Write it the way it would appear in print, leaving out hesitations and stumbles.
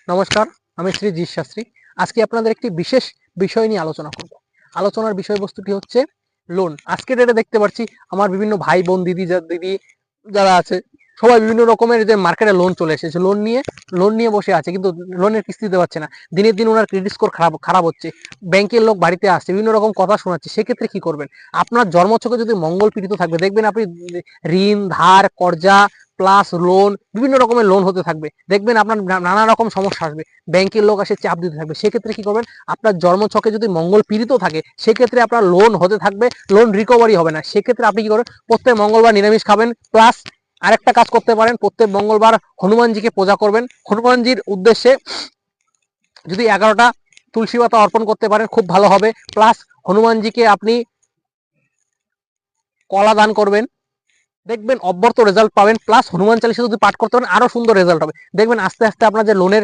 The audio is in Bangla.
নমস্কার, আমি শ্রী জিৎ শাস্ত্রী। আজকে আপনাদের একটি বিশেষ বিষয় নিয়ে আলোচনা করব। আলোচনার বিষয়বস্তুটি হচ্ছে লোন। আজকের ডেটে দেখতে পাচ্ছি আমার বিভিন্ন ভাই বোন দিদি যারা আছে সবাই বিভিন্ন রকমের যে মার্কেটে লোন চলে এসেছে, লোন নিয়ে বসে আছে, কিন্তু লোনের কিস্তি দিতে পারছে না। দিনের দিন ওনার ক্রেডিট স্কোর খারাপ হচ্ছে, ব্যাংকের লোক বাড়িতে আসছে, বিভিন্ন রকম কথা শোনাচ্ছে। সেক্ষেত্রে কি করবেন? আপনার জন্মছকে যদি মঙ্গল পীড়িত থাকবে, দেখবেন আপনি ঋণ, ধার, কর্জা প্লাস লোন, বিভিন্ন রকমের লোন হতে থাকবে। দেখবেন আপনার নানা রকম সমস্যা আসবে, ব্যাংকের লোক এসে চাপ দিতে থাকবে। সেক্ষেত্রে কি করবেন? আপনার জন্মছকে যদি মঙ্গল পীড়িত থাকে, সেক্ষেত্রে আপনার লোন হতে থাকবে, লোন রিকভারি হবে না। সেক্ষেত্রে আপনি কি করবেন? প্রত্যেক মঙ্গলবার নিরামিষ খাবেন, প্লাস আরেকটা কাজ করতে পারেন, প্রত্যেক মঙ্গলবার হনুমানজিকে পূজা করবেন। হনুমানজির উদ্দেশ্যে যদি 11টা তুলসী পাতা অর্পণ করতে পারেন, খুব ভালো হবে। প্লাস হনুমানজিকে আপনি কলা দান করবেন, দেখবেন অব্যর্থ রেজাল্ট পাবেন। প্লাস হনুমান চালিশা যদি পাঠ করতে পারেন, আরো সুন্দর রেজাল্ট হবে। দেখবেন আস্তে আস্তে আপনার যে লোনের